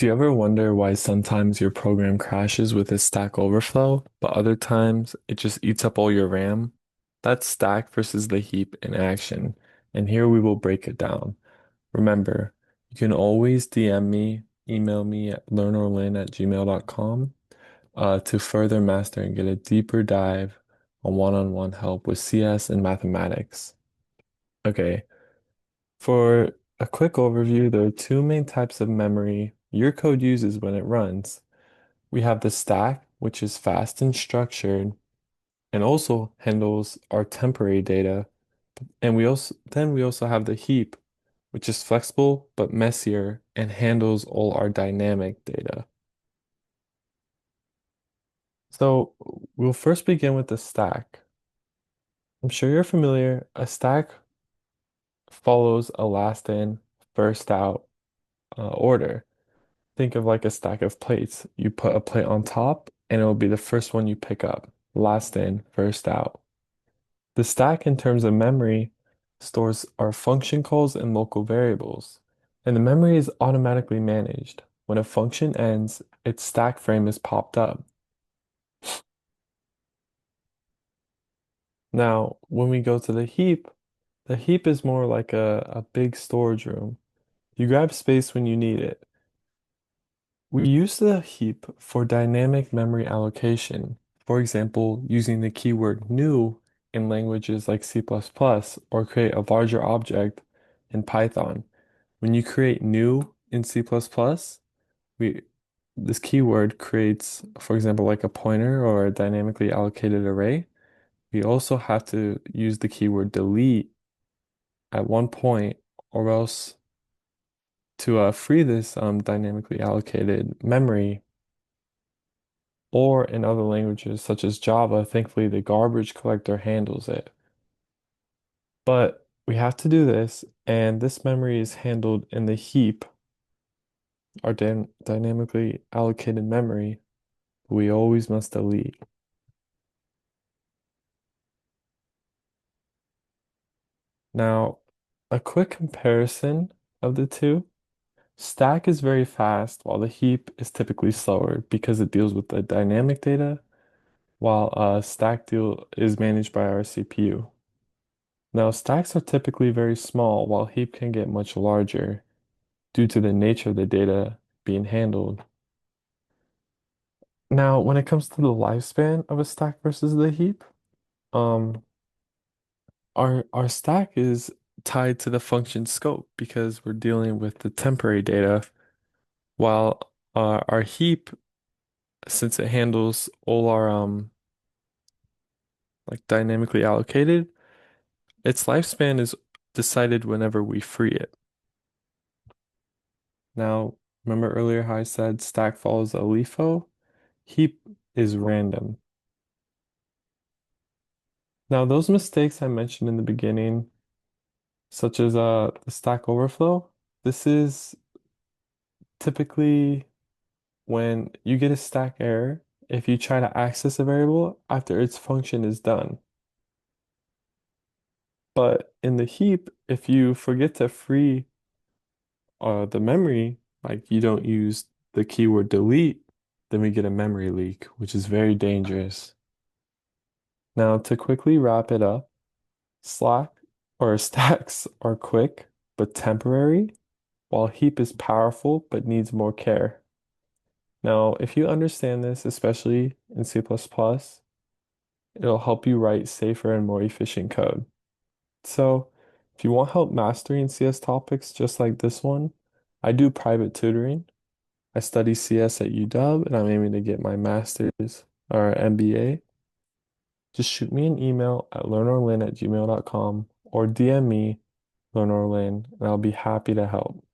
Do you ever wonder why sometimes your program crashes with a Stack Overflow, but other times it just eats up all your RAM? That's Stack versus the heap in action, and here we will break it down. Remember, you can always DM me, email me at learnorlin@gmail.com to further master and get a deeper dive on one-on-one help with CS and mathematics. Okay, for a quick overview, there are two main types of memory your code uses when it runs. We have the stack, which is fast and structured and also handles our temporary data. And we also have the heap, which is flexible but messier and handles all our dynamic data. So we'll first begin with the stack. I'm sure you're familiar. A stack follows a last in, first out order. Think of like a stack of plates. You put a plate on top and it will be the first one you pick up. Last in, first out. The stack in terms of memory stores our function calls and local variables, and the memory is automatically managed. When a function ends, its stack frame is popped up. Now, when we go to the heap is more like a big storage room. You grab space when you need it. We use the heap for dynamic memory allocation. For example, using the keyword new in languages like C++ or create a larger object in Python. When you create new in C++, we this keyword creates, for example, like a pointer or a dynamically allocated array. We also have to use the keyword delete at one point or else to free this dynamically allocated memory. Or in other languages such as Java, thankfully the garbage collector handles it. But we have to do this, and this memory is handled in the heap, our dynamically allocated memory. We always must delete. Now, a quick comparison of the two. Stack is very fast, while the heap is typically slower because it deals with the dynamic data, while stack deal is managed by our CPU. Now, stacks are typically very small, while heap can get much larger due to the nature of the data being handled. Now, when it comes to the lifespan of a stack versus the heap, um, our stack is tied to the function scope because we're dealing with the temporary data, while our heap, since it handles all our like dynamically allocated, its lifespan is decided whenever we free it. Now, remember earlier how I said stack follows a LIFO? Heap is random. Now, those mistakes I mentioned in the beginning, such as the stack overflow, this is typically when you get a stack error if you try to access a variable after its function is done. But in the heap, if you forget to free the memory, like you don't use the keyword delete, then we get a memory leak, which is very dangerous. Now, to quickly wrap it up, Slack or stacks are quick but temporary, while heap is powerful but needs more care. Now, if you understand this, especially in C++, it'll help you write safer and more efficient code. So, if you want help mastering CS topics just like this one, I do private tutoring. I study CS at UW and I'm aiming to get my master's or MBA. Just shoot me an email at learnorlin@gmail.com or DM me, learnorlin, and I'll be happy to help.